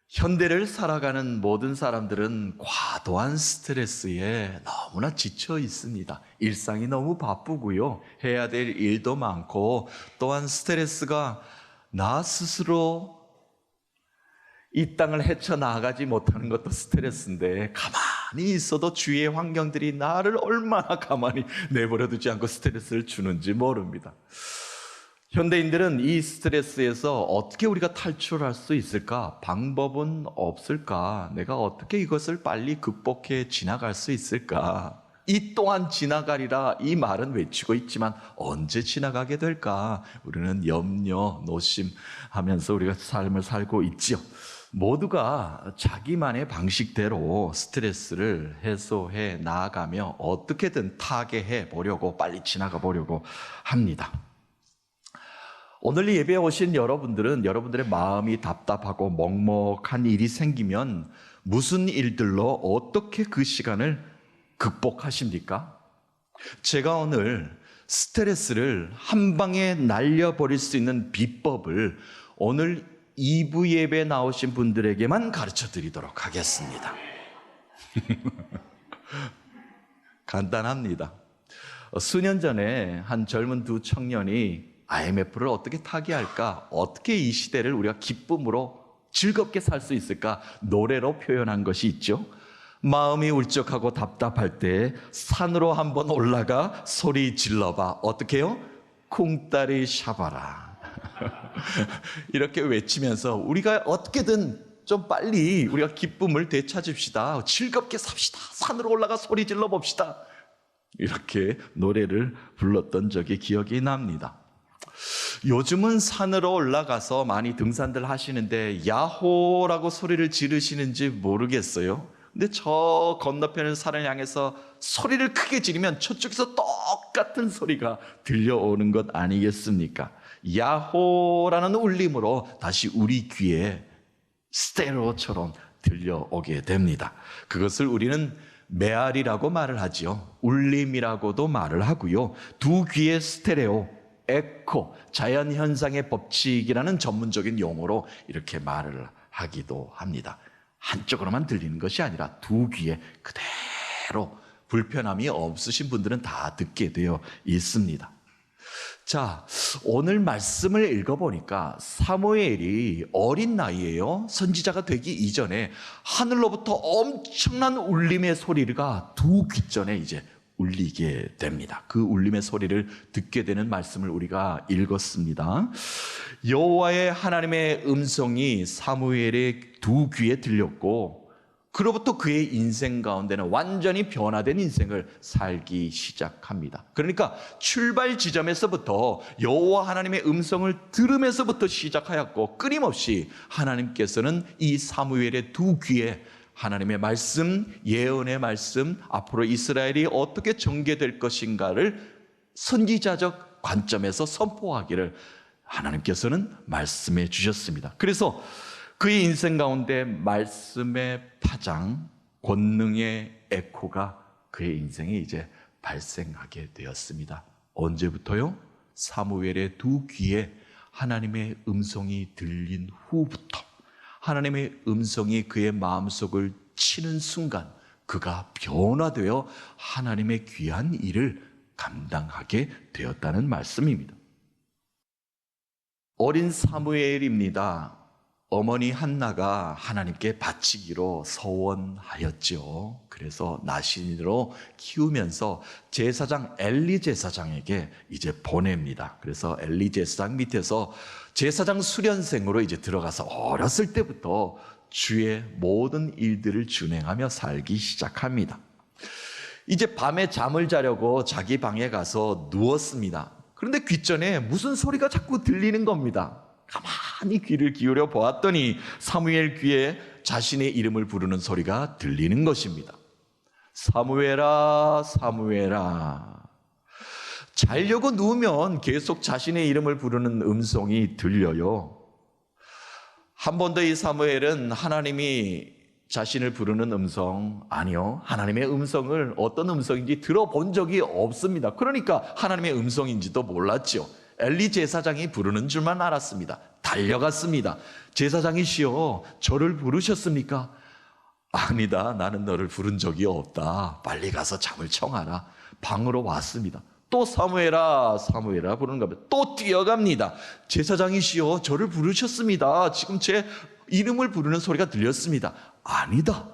현대를 살아가는 모든 사람들은 과도한 스트레스에 너무나 지쳐 있습니다. 일상이 너무 바쁘고요. 해야 될 일도 많고, 또한 스트레스가 나 스스로 이 땅을 헤쳐나가지 못하는 것도 스트레스인데, 가만히 있어도 주위의 환경들이 나를 얼마나 가만히 내버려두지 않고 스트레스를 주는지 모릅니다. 현대인들은 이 스트레스에서 어떻게 우리가 탈출할 수 있을까? 방법은 없을까? 내가 어떻게 이것을 빨리 극복해 지나갈 수 있을까? 이 또한 지나가리라 이 말은 외치고 있지만 언제 지나가게 될까? 우리는 염려, 노심하면서 우리가 삶을 살고 있지요. 모두가 자기만의 방식대로 스트레스를 해소해 나아가며 어떻게든 타개해 보려고, 빨리 지나가 보려고 합니다. 오늘 예배에 오신 여러분들은 여러분들의 마음이 답답하고 먹먹한 일이 생기면 무슨 일들로 어떻게 그 시간을 극복하십니까? 제가 오늘 스트레스를 한 방에 날려버릴 수 있는 비법을 오늘 2부 예배에 나오신 분들에게만 가르쳐 드리도록 하겠습니다. 간단합니다. 수년 전에 한 젊은 두 청년이 IMF를 어떻게 타개할까? 어떻게 이 시대를 우리가 기쁨으로 즐겁게 살 수 있을까? 노래로 표현한 것이 있죠. 마음이 울적하고 답답할 때 산으로 한번 올라가 소리 질러봐. 어떻게 해요? 쿵따리 샤바라. 이렇게 외치면서 우리가 어떻게든 좀 빨리 우리가 기쁨을 되찾읍시다. 즐겁게 삽시다. 산으로 올라가 소리 질러 봅시다. 이렇게 노래를 불렀던 적이 기억이 납니다. 요즘은 산으로 올라가서 많이 등산들 하시는데 야호라고 소리를 지르시는지 모르겠어요. 근데 저 건너편의 산을 향해서 소리를 크게 지르면 저쪽에서 똑같은 소리가 들려오는 것 아니겠습니까? 야호라는 울림으로 다시 우리 귀에 스테레오처럼 들려오게 됩니다. 그것을 우리는 메아리라고 말을 하지요. 울림이라고도 말을 하고요. 두 귀의 스테레오, 에코, 자연현상의 법칙이라는 전문적인 용어로 이렇게 말을 하기도 합니다. 한쪽으로만 들리는 것이 아니라 두 귀에 그대로 불편함이 없으신 분들은 다 듣게 되어 있습니다. 자, 오늘 말씀을 읽어보니까 사무엘이 어린 나이에요. 선지자가 되기 이전에 하늘로부터 엄청난 울림의 소리가 두 귀전에 이제 울리게 됩니다. 그 울림의 소리를 듣게 되는 말씀을 우리가 읽었습니다. 여호와의 하나님의 음성이 사무엘의 두 귀에 들렸고, 그로부터 그의 인생 가운데는 완전히 변화된 인생을 살기 시작합니다. 그러니까 출발 지점에서부터 여호와 하나님의 음성을 들으면서부터 시작하였고, 끊임없이 하나님께서는 이 사무엘의 두 귀에 하나님의 말씀, 예언의 말씀, 앞으로 이스라엘이 어떻게 전개될 것인가를 선지자적 관점에서 선포하기를 하나님께서는 말씀해 주셨습니다. 그래서 그의 인생 가운데 말씀의 파장, 권능의 에코가 그의 인생에 이제 발생하게 되었습니다. 언제부터요? 사무엘의 두 귀에 하나님의 음성이 들린 후부터, 하나님의 음성이 그의 마음속을 치는 순간 그가 변화되어 하나님의 귀한 일을 감당하게 되었다는 말씀입니다. 어린 사무엘입니다. 어머니 한나가 하나님께 바치기로 서원하였죠. 그래서 나신으로 키우면서 제사장 엘리 제사장에게 이제 보냅니다. 그래서 엘리 제사장 밑에서 제사장 수련생으로 이제 들어가서 어렸을 때부터 주의 모든 일들을 준행하며 살기 시작합니다. 이제 밤에 잠을 자려고 자기 방에 가서 누웠습니다. 그런데 귓전에 무슨 소리가 자꾸 들리는 겁니다. 가만히 귀를 기울여 보았더니 사무엘 귀에 자신의 이름을 부르는 소리가 들리는 것입니다. 사무엘아, 사무엘아. 자려고 누우면 계속 자신의 이름을 부르는 음성이 들려요. 한 번 더 이 사무엘은 하나님이 자신을 부르는 음성, 아니요, 하나님의 음성을 어떤 음성인지 들어본 적이 없습니다. 그러니까 하나님의 음성인지도 몰랐죠. 엘리 제사장이 부르는 줄만 알았습니다. 달려갔습니다. 제사장이시여, 저를 부르셨습니까? 아니다, 나는 너를 부른 적이 없다. 빨리 가서 잠을 청하라. 방으로 왔습니다. 또 사무엘아, 사무엘아 부르는 겁니다. 또 뛰어갑니다. 제사장이시여, 저를 부르셨습니다. 지금 제 이름을 부르는 소리가 들렸습니다. 아니다.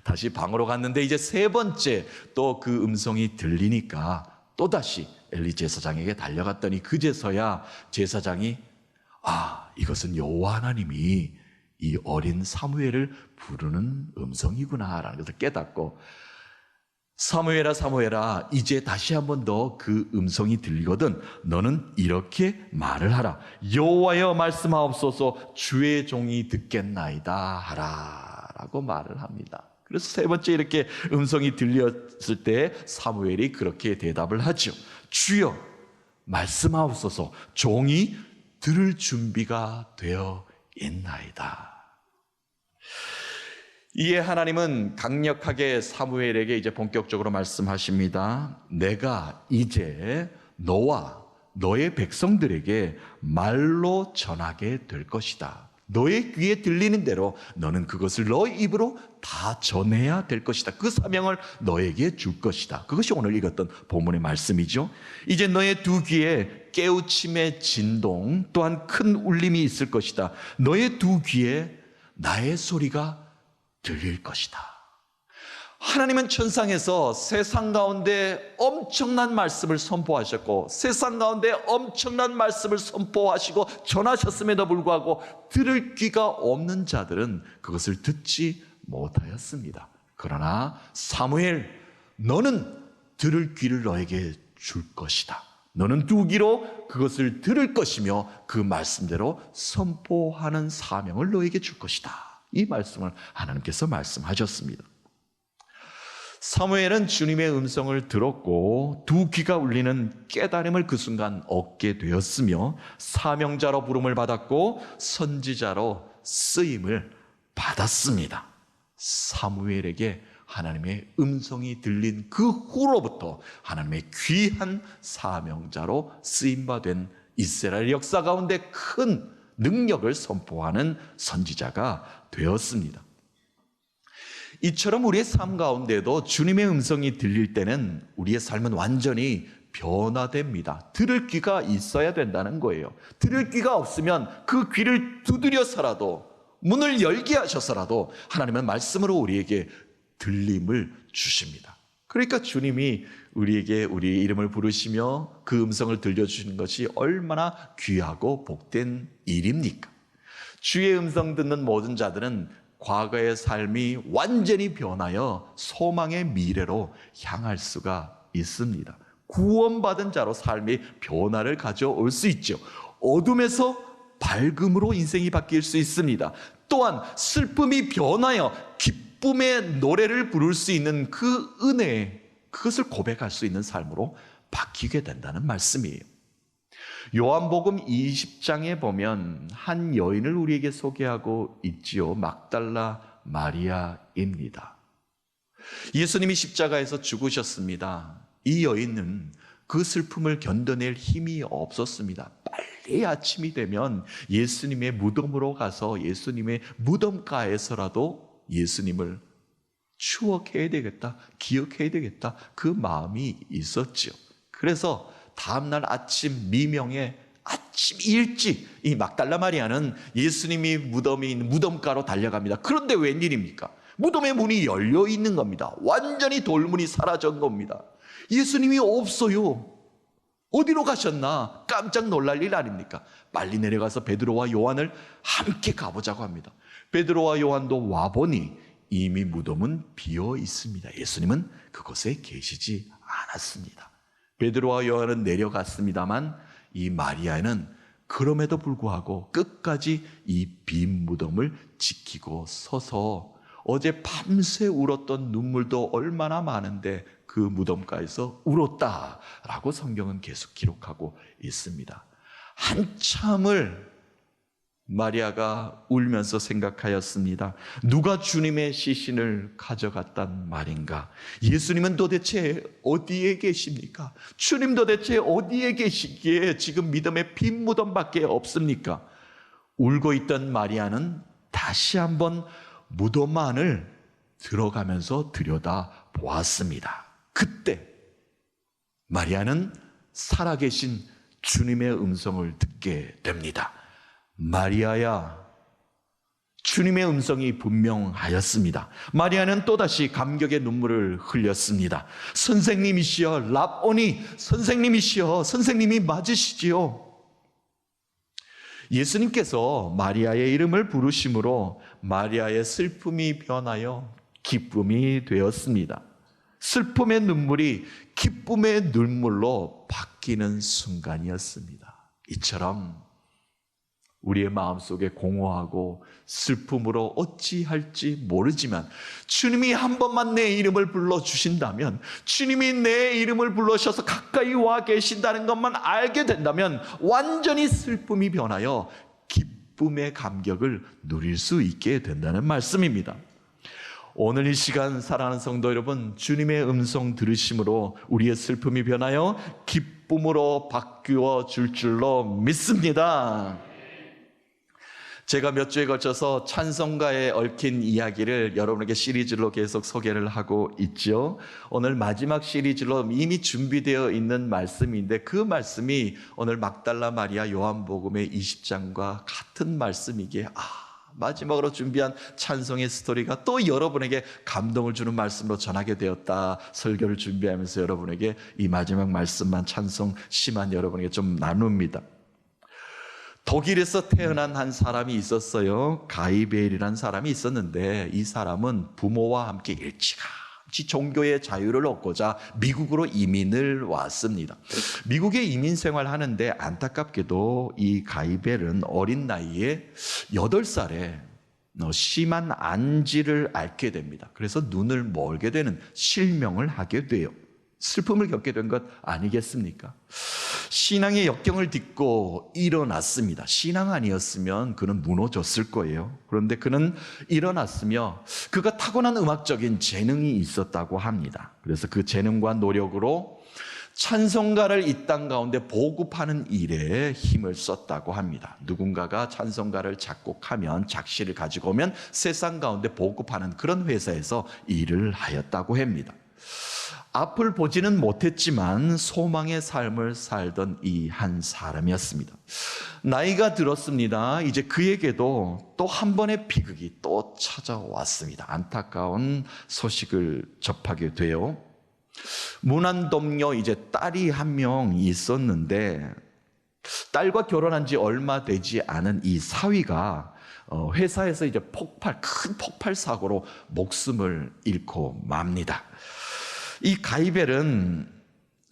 다시 방으로 갔는데 이제 세 번째 또 그 음성이 들리니까 또다시 엘리 제사장에게 달려갔더니 그제서야 제사장이 이것은 여호와 하나님이 이 어린 사무엘을 부르는 음성이구나라는 것을 깨닫고, 사무엘아 사무엘아, 이제 다시 한 번 더 그 음성이 들리거든 너는 이렇게 말을 하라. 여호와여 말씀하옵소서, 주의 종이 듣겠나이다 하라 라고 말을 합니다. 그래서 세 번째 이렇게 음성이 들렸을 때 사무엘이 그렇게 대답을 하죠. 주여 말씀하옵소서, 종이 들을 준비가 되어 있나이다. 이에 하나님은 강력하게 사무엘에게 이제 본격적으로 말씀하십니다. 내가 이제 너와 너의 백성들에게 말로 전하게 될 것이다. 너의 귀에 들리는 대로 너는 그것을 너의 입으로 다 전해야 될 것이다. 그 사명을 너에게 줄 것이다. 그것이 오늘 읽었던 본문의 말씀이죠. 이제 너의 두 귀에 깨우침의 진동 또한 큰 울림이 있을 것이다. 너의 두 귀에 나의 소리가 들릴 것이다. 하나님은 천상에서 세상 가운데 엄청난 말씀을 선포하셨고, 세상 가운데 엄청난 말씀을 선포하시고 전하셨음에도 불구하고 들을 귀가 없는 자들은 그것을 듣지 못하였습니다. 그러나 사무엘, 너는 들을 귀를 너에게 줄 것이다. 너는 두 귀로 그것을 들을 것이며 그 말씀대로 선포하는 사명을 너에게 줄 것이다. 이 말씀을 하나님께서 말씀하셨습니다. 사무엘은 주님의 음성을 들었고 두 귀가 울리는 깨달음을 그 순간 얻게 되었으며 사명자로 부름을 받았고 선지자로 쓰임을 받았습니다. 사무엘에게 하나님의 음성이 들린 그 후로부터 하나님의 귀한 사명자로 쓰임받은 이스라엘 역사 가운데 큰 능력을 선포하는 선지자가 되었습니다. 이처럼 우리의 삶 가운데도 주님의 음성이 들릴 때는 우리의 삶은 완전히 변화됩니다. 들을 귀가 있어야 된다는 거예요. 들을 귀가 없으면 그 귀를 두드려서라도, 문을 열게 하셔서라도 하나님은 말씀으로 우리에게 들림을 주십니다. 그러니까 주님이 우리에게 우리 이름을 부르시며 그 음성을 들려주시는 것이 얼마나 귀하고 복된 일입니까? 주의 음성 듣는 모든 자들은 과거의 삶이 완전히 변하여 소망의 미래로 향할 수가 있습니다. 구원받은 자로 삶이 변화를 가져올 수 있죠. 어둠에서 밝음으로 인생이 바뀔 수 있습니다. 또한 슬픔이 변하여 기쁨의 노래를 부를 수 있는 그 은혜, 그것을 고백할 수 있는 삶으로 바뀌게 된다는 말씀이에요. 요한복음 20장에 보면 한 여인을 우리에게 소개하고 있지요. 막달라 마리아입니다. 예수님이 십자가에서 죽으셨습니다. 이 여인은 그 슬픔을 견뎌낼 힘이 없었습니다. 빨리 아침이 되면 예수님의 무덤으로 가서 예수님의 무덤가에서라도 예수님을 추억해야 되겠다, 기억해야 되겠다, 그 마음이 있었죠. 그래서 다음날 아침 미명에 아침 일찍 이 막달라 마리아는 예수님이 무덤이 있는 무덤가로 달려갑니다. 그런데 웬일입니까? 무덤의 문이 열려 있는 겁니다. 완전히 돌문이 사라진 겁니다. 예수님이 없어요. 어디로 가셨나? 깜짝 놀랄 일 아닙니까? 빨리 내려가서 베드로와 요한을 함께 가보자고 합니다. 베드로와 요한도 와보니 이미 무덤은 비어 있습니다. 예수님은 그곳에 계시지 않았습니다. 베드로와 요한은 내려갔습니다만 이 마리아는 그럼에도 불구하고 끝까지 이 빈 무덤을 지키고 서서 어제 밤새 울었던 눈물도 얼마나 많은데 그 무덤가에서 울었다라고 성경은 계속 기록하고 있습니다. 한참을 마리아가 울면서 생각하였습니다. 누가 주님의 시신을 가져갔단 말인가? 예수님은 도대체 어디에 계십니까? 주님 도대체 어디에 계시기에 지금 믿음의 빈 무덤밖에 없습니까? 울고 있던 마리아는 다시 한번 무덤 안을 들어가면서 들여다 보았습니다. 그때 마리아는 살아계신 주님의 음성을 듣게 됩니다. 마리아야, 주님의 음성이 분명하였습니다. 마리아는 또다시 감격의 눈물을 흘렸습니다. 선생님이시여, 랍오니, 선생님이시여, 선생님이 맞으시지요? 예수님께서 마리아의 이름을 부르심으로 마리아의 슬픔이 변하여 기쁨이 되었습니다. 슬픔의 눈물이 기쁨의 눈물로 바뀌는 순간이었습니다. 이처럼 우리의 마음속에 공허하고 슬픔으로 어찌할지 모르지만 주님이 한 번만 내 이름을 불러주신다면, 주님이 내 이름을 불러셔서 가까이 와 계신다는 것만 알게 된다면 완전히 슬픔이 변하여 기쁨의 감격을 누릴 수 있게 된다는 말씀입니다. 오늘 이 시간 사랑하는 성도 여러분, 주님의 음성 들으심으로 우리의 슬픔이 변하여 기쁨으로 바뀌어 줄 줄로 믿습니다. 제가 몇 주에 걸쳐서 찬송가에 얽힌 이야기를 여러분에게 시리즈로 계속 소개를 하고 있죠. 오늘 마지막 시리즈로 이미 준비되어 있는 말씀인데, 그 말씀이 오늘 막달라 마리아 요한복음의 20장과 같은 말씀이기에 마지막으로 준비한 찬송의 스토리가 또 여러분에게 감동을 주는 말씀으로 전하게 되었다. 설교를 준비하면서 여러분에게 이 마지막 말씀만, 찬송 시만 여러분에게 좀 나눕니다. 독일에서 태어난 한 사람이 있었어요. 가이벨이라는 사람이 있었는데, 이 사람은 부모와 함께 일찌감치 종교의 자유를 얻고자 미국으로 이민을 왔습니다. 미국에 이민 생활하는데 안타깝게도 이 가이벨은 어린 나이에 8살에 심한 안지를 앓게 됩니다. 그래서 눈을 멀게 되는 실명을 하게 돼요. 슬픔을 겪게 된 것 아니겠습니까? 신앙의 역경을 딛고 일어났습니다. 신앙 아니었으면 그는 무너졌을 거예요. 그런데 그는 일어났으며 그가 타고난 음악적인 재능이 있었다고 합니다. 그래서 그 재능과 노력으로 찬송가를 이 땅 가운데 보급하는 일에 힘을 썼다고 합니다. 누군가가 찬송가를 작곡하면, 작시를 가지고 오면 세상 가운데 보급하는 그런 회사에서 일을 하였다고 합니다. 앞을 보지는 못했지만 소망의 삶을 살던 이 한 사람이었습니다. 나이가 들었습니다. 이제 그에게도 또 한 번의 비극이 또 찾아왔습니다. 안타까운 소식을 접하게 돼요. 무난동료 이제 딸이 한 명 있었는데, 딸과 결혼한 지 얼마 되지 않은 이 사위가 회사에서 이제 큰 폭발 사고로 목숨을 잃고 맙니다. 이 가이벨은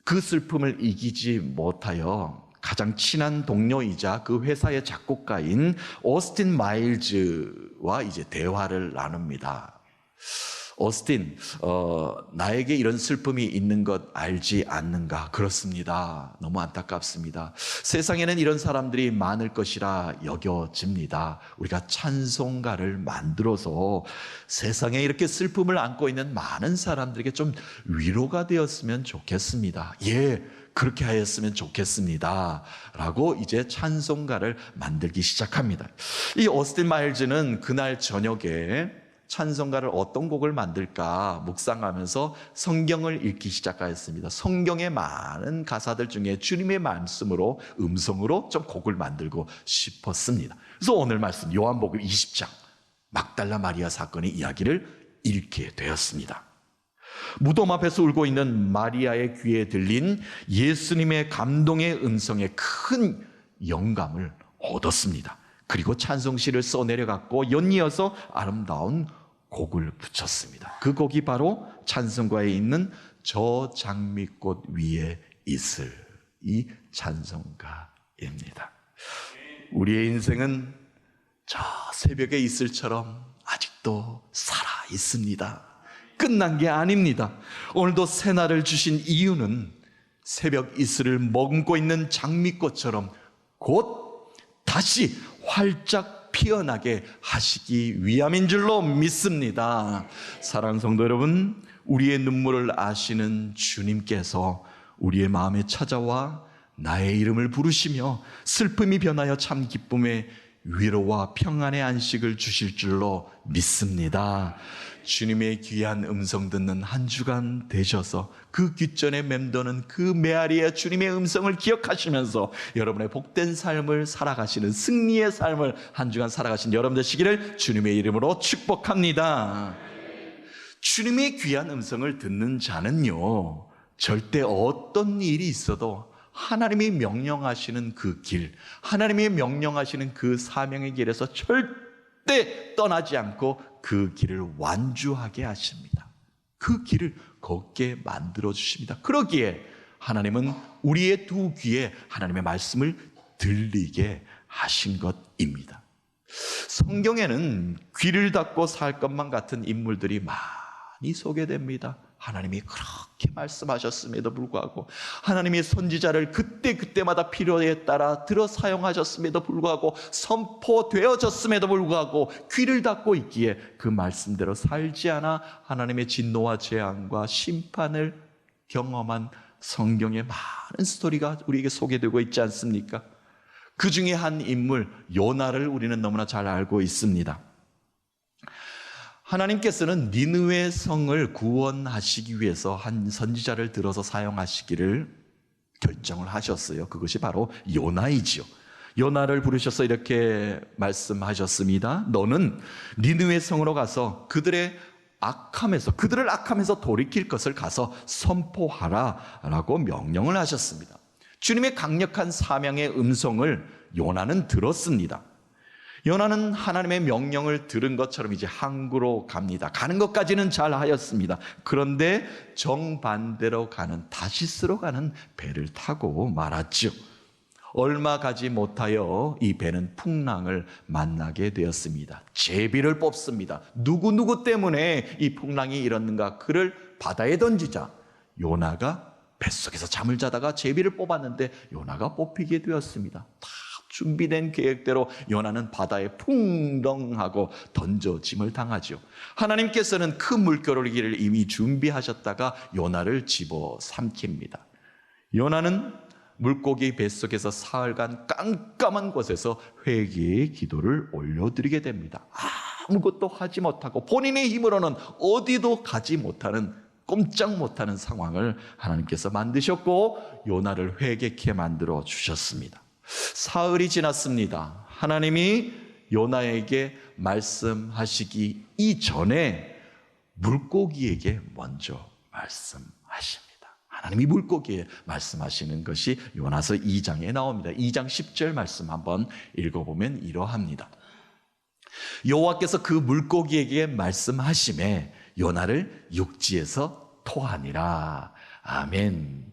그 슬픔을 이기지 못하여 가장 친한 동료이자 그 회사의 작곡가인 오스틴 마일즈와 이제 대화를 나눕니다. 오스틴, 나에게 이런 슬픔이 있는 것 알지 않는가? 그렇습니다. 너무 안타깝습니다. 세상에는 이런 사람들이 많을 것이라 여겨집니다. 우리가 찬송가를 만들어서 세상에 이렇게 슬픔을 안고 있는 많은 사람들에게 좀 위로가 되었으면 좋겠습니다. 예, 그렇게 하였으면 좋겠습니다. 라고 이제 찬송가를 만들기 시작합니다. 이 오스틴 마일즈는 그날 저녁에 찬송가를 어떤 곡을 만들까 묵상하면서 성경을 읽기 시작하였습니다. 성경의 많은 가사들 중에 주님의 말씀으로, 음성으로 좀 곡을 만들고 싶었습니다. 그래서 오늘 말씀 요한복음 20장 막달라 마리아 사건의 이야기를 읽게 되었습니다. 무덤 앞에서 울고 있는 마리아의 귀에 들린 예수님의 감동의 음성에 큰 영감을 얻었습니다. 그리고 찬송시를 써내려갔고 연이어서 아름다운 곡을 붙였습니다. 그 곡이 바로 찬송가에 있는 저 장미꽃 위에 있을 이 찬송가입니다. 우리의 인생은 저 새벽에 이슬처럼 아직도 살아 있습니다. 끝난 게 아닙니다. 오늘도 새날을 주신 이유는 새벽 이슬을 머금고 있는 장미꽃처럼 곧 다시 활짝 피어나게 하시기 위함인 줄로 믿습니다. 사랑하는 성도 여러분, 우리의 눈물을 아시는 주님께서 우리의 마음에 찾아와 나의 이름을 부르시며 슬픔이 변하여 참 기쁨의 위로와 평안의 안식을 주실 줄로 믿습니다. 주님의 귀한 음성 듣는 한 주간 되셔서 그 귓전에 맴도는 그 메아리의 주님의 음성을 기억하시면서 여러분의 복된 삶을 살아가시는, 승리의 삶을 한 주간 살아가신 여러분 되시기를 주님의 이름으로 축복합니다. 주님의 귀한 음성을 듣는 자는요, 절대 어떤 일이 있어도 하나님이 명령하시는 그 길, 하나님이 명령하시는 그 사명의 길에서 절대 떠나지 않고 그 길을 완주하게 하십니다. 그 길을 걷게 만들어 주십니다. 그러기에 하나님은 우리의 두 귀에 하나님의 말씀을 들리게 하신 것입니다. 성경에는 귀를 닫고 살 것만 같은 인물들이 많이 소개됩니다. 하나님이 그렇게 말씀하셨음에도 불구하고, 하나님의 선지자를 그때그때마다 필요에 따라 들어 사용하셨음에도 불구하고, 선포되어졌음에도 불구하고 귀를 닫고 있기에 그 말씀대로 살지 않아 하나님의 진노와 재앙과 심판을 경험한 성경의 많은 스토리가 우리에게 소개되고 있지 않습니까? 그 중에 한 인물 요나를 우리는 너무나 잘 알고 있습니다. 하나님께서는 니느웨 성을 구원하시기 위해서 한 선지자를 들어서 사용하시기를 결정을 하셨어요. 그것이 바로 요나이지요. 요나를 부르셔서 이렇게 말씀하셨습니다. 너는 니느웨 성으로 가서 그들을 악함에서 돌이킬 것을 가서 선포하라 라고 명령을 하셨습니다. 주님의 강력한 사명의 음성을 요나는 들었습니다. 요나는 하나님의 명령을 들은 것처럼 이제 항구로 갑니다. 가는 것까지는 잘 하였습니다. 그런데 정반대로 가는, 다시스로 가는 배를 타고 말았죠. 얼마 가지 못하여 이 배는 풍랑을 만나게 되었습니다. 제비를 뽑습니다. 누구 때문에 이 풍랑이 일었는가? 그를 바다에 던지자 요나가 뱃속에서 잠을 자다가 제비를 뽑았는데 요나가 뽑히게 되었습니다. 다 준비된 계획대로 요나는 바다에 풍덩하고 던져짐을 당하죠. 하나님께서는 큰 물고기를 이미 준비하셨다가 요나를 집어삼킵니다. 요나는 물고기 뱃속에서 사흘간 깜깜한 곳에서 회개의 기도를 올려드리게 됩니다. 아무것도 하지 못하고 본인의 힘으로는 어디도 가지 못하는, 꼼짝 못하는 상황을 하나님께서 만드셨고 요나를 회개케 만들어 주셨습니다. 사흘이 지났습니다. 하나님이 요나에게 말씀하시기 이전에 물고기에게 먼저 말씀하십니다. 하나님이 물고기에 말씀하시는 것이 요나서 2장에 나옵니다. 2장 10절 말씀 한번 읽어보면 이러합니다. 여호와께서 그 물고기에게 말씀하심에 요나를 육지에서 토하니라. 아멘.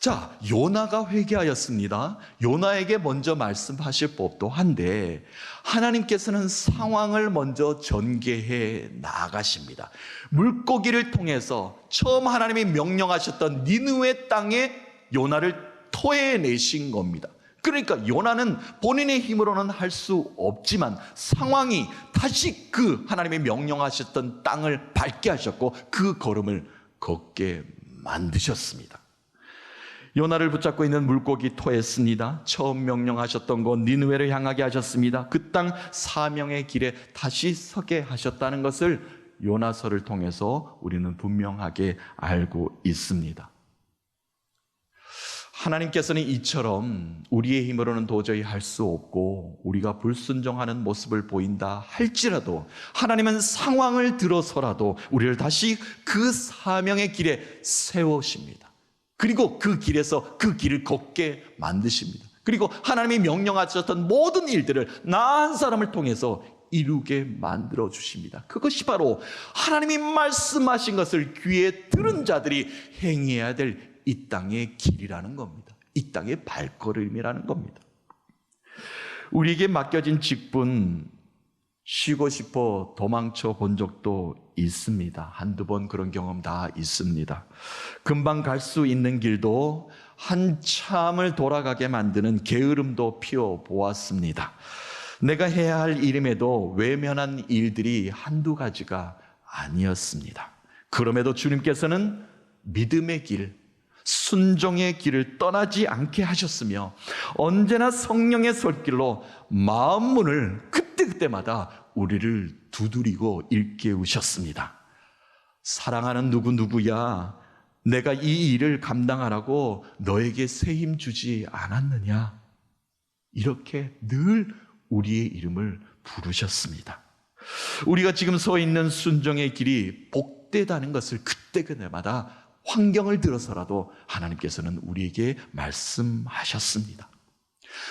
자, 요나가 회개하였습니다. 요나에게 먼저 말씀하실 법도 한데 하나님께서는 상황을 먼저 전개해 나가십니다. 물고기를 통해서 처음 하나님이 명령하셨던 니느웨 땅에 요나를 토해내신 겁니다. 그러니까 요나는 본인의 힘으로는 할 수 없지만 상황이 다시 그 하나님이 명령하셨던 땅을 밟게 하셨고 그 걸음을 걷게 만드셨습니다. 요나를 붙잡고 있는 물고기 토했습니다. 처음 명령하셨던 곳 니느웨를 향하게 하셨습니다. 그 땅 사명의 길에 다시 서게 하셨다는 것을 요나서를 통해서 우리는 분명하게 알고 있습니다. 하나님께서는 이처럼 우리의 힘으로는 도저히 할 수 없고 우리가 불순종하는 모습을 보인다 할지라도 하나님은 상황을 들어서라도 우리를 다시 그 사명의 길에 세우십니다. 그리고 그 길에서 그 길을 걷게 만드십니다. 그리고 하나님이 명령하셨던 모든 일들을 나 한 사람을 통해서 이루게 만들어 주십니다. 그것이 바로 하나님이 말씀하신 것을 귀에 들은 자들이 행해야 될 이 땅의 길이라는 겁니다. 이 땅의 발걸음이라는 겁니다. 우리에게 맡겨진 직분 쉬고 싶어 도망쳐 본 적도 있습니다. 한두 번 그런 경험 다 있습니다. 금방 갈 수 있는 길도 한참을 돌아가게 만드는 게으름도 피워보았습니다. 내가 해야 할 일임에도 외면한 일들이 한두 가지가 아니었습니다. 그럼에도 주님께서는 믿음의 길, 순종의 길을 떠나지 않게 하셨으며 언제나 성령의 손길로 마음문을 그때그때마다 우리를 두드리고 일깨우셨습니다. 사랑하는 누구누구야, 내가 이 일을 감당하라고 너에게 새 힘 주지 않았느냐? 이렇게 늘 우리의 이름을 부르셨습니다. 우리가 지금 서 있는 순종의 길이 복되다는 것을 그때그때마다 환경을 들어서라도 하나님께서는 우리에게 말씀하셨습니다.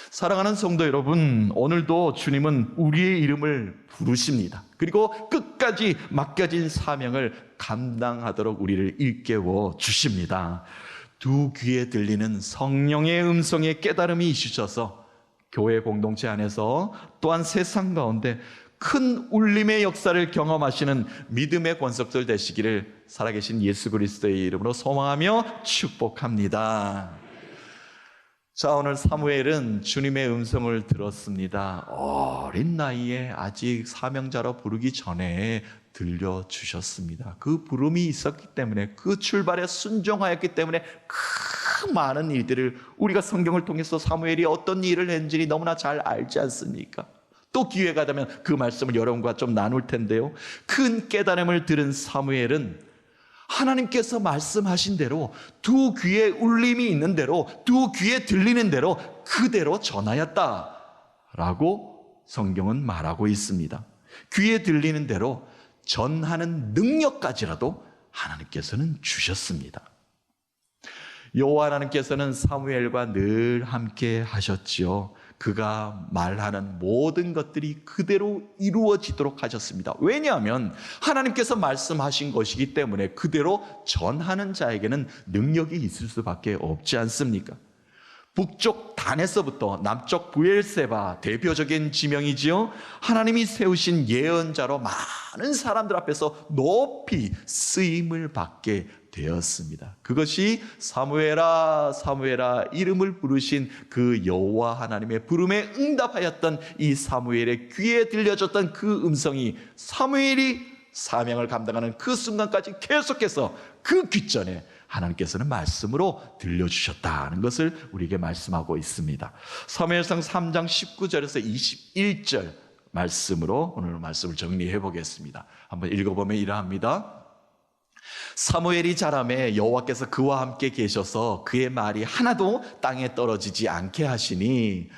사랑하는 성도 여러분, 오늘도 주님은 우리의 이름을 부르십니다. 그리고 끝까지 맡겨진 사명을 감당하도록 우리를 일깨워 주십니다. 두 귀에 들리는 성령의 음성의 깨달음이 있으셔서 교회 공동체 안에서 또한 세상 가운데 큰 울림의 역사를 경험하시는 믿음의 권속들 되시기를 살아계신 예수 그리스도의 이름으로 소망하며 축복합니다. 자, 오늘 사무엘은 주님의 음성을 들었습니다. 어린 나이에 아직 사명자로 부르기 전에 들려주셨습니다. 그 부름이 있었기 때문에, 그 출발에 순종하였기 때문에 그 많은 일들을 우리가 성경을 통해서 사무엘이 어떤 일을 했는지 너무나 잘 알지 않습니까? 또 기회가 되면 그 말씀을 여러분과 좀 나눌 텐데요, 큰 깨달음을 들은 사무엘은 하나님께서 말씀하신 대로 두 귀에 울림이 있는 대로, 두 귀에 들리는 대로 그대로 전하였다라고 성경은 말하고 있습니다. 귀에 들리는 대로 전하는 능력까지라도 하나님께서는 주셨습니다. 여호와 하나님께서는 사무엘과 늘 함께 하셨지요. 그가 말하는 모든 것들이 그대로 이루어지도록 하셨습니다. 왜냐하면 하나님께서 말씀하신 것이기 때문에 그대로 전하는 자에게는 능력이 있을 수밖에 없지 않습니까? 북쪽 단에서부터 남쪽 브엘세바, 대표적인 지명이지요. 하나님이 세우신 예언자로 많은 사람들 앞에서 높이 쓰임을 받게 되었습니다. 그것이 사무엘아 사무엘아 이름을 부르신 그 여호와 하나님의 부름에 응답하였던 이 사무엘의 귀에 들려졌던 그 음성이 사무엘이 사명을 감당하는 그 순간까지 계속해서 그 귓전에 하나님께서는 말씀으로 들려주셨다는 것을 우리에게 말씀하고 있습니다. 사무엘상 3장 19절에서 21절 말씀으로 오늘 말씀을 정리해 보겠습니다. 한번 읽어보면 이러합니다. 사무엘이 자라매 여호와께서 그와 함께 계셔서 그의 말이 하나도 땅에 떨어지지 않게 하시니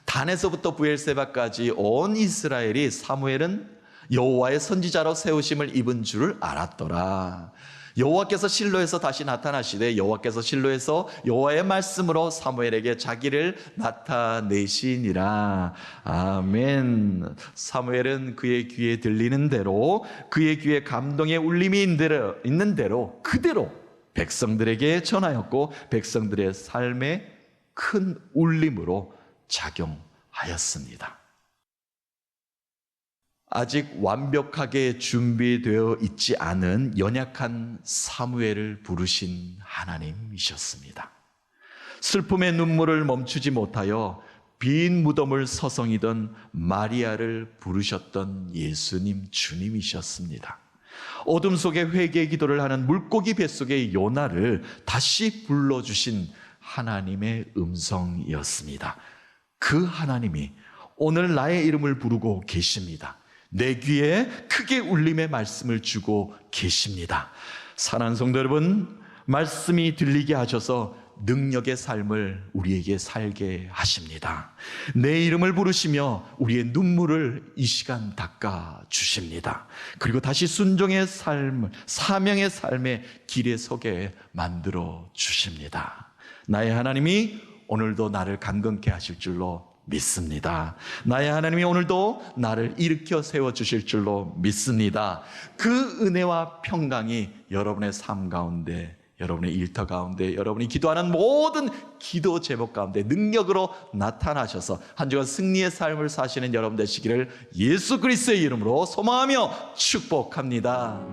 단에서부터 브엘세바까지 온 이스라엘이 사무엘은 여호와의 선지자로 세우심을 입은 줄을 알았더라. 여호와께서 실로에서 다시 나타나시되 여호와께서 실로에서 여호와의 말씀으로 사무엘에게 자기를 나타내시니라. 아멘. 사무엘은 그의 귀에 들리는 대로, 그의 귀에 감동의 울림이 있는 대로 그대로 백성들에게 전하였고 백성들의 삶에 큰 울림으로 작용하였습니다. 아직 완벽하게 준비되어 있지 않은 연약한 사무엘을 부르신 하나님이셨습니다. 슬픔의 눈물을 멈추지 못하여 빈 무덤을 서성이던 마리아를 부르셨던 예수님 주님이셨습니다. 어둠 속에 회개 기도를 하는 물고기 뱃속의 요나를 다시 불러주신 하나님의 음성이었습니다. 그 하나님이 오늘 나의 이름을 부르고 계십니다. 내 귀에 크게 울림의 말씀을 주고 계십니다. 사랑하는 성도 여러분, 말씀이 들리게 하셔서 능력의 삶을 우리에게 살게 하십니다. 내 이름을 부르시며 우리의 눈물을 이 시간 닦아 주십니다. 그리고 다시 순종의 삶을, 사명의 삶의 길에 서게 만들어 주십니다. 나의 하나님이 오늘도 나를 강건케 하실 줄로 믿습니다. 나의 하나님이 오늘도 나를 일으켜 세워주실 줄로 믿습니다. 그 은혜와 평강이 여러분의 삶 가운데, 여러분의 일터 가운데, 여러분이 기도하는 모든 기도 제목 가운데 능력으로 나타나셔서 한 주간 승리의 삶을 사시는 여러분 되시기를 예수 그리스도의 이름으로 소망하며 축복합니다.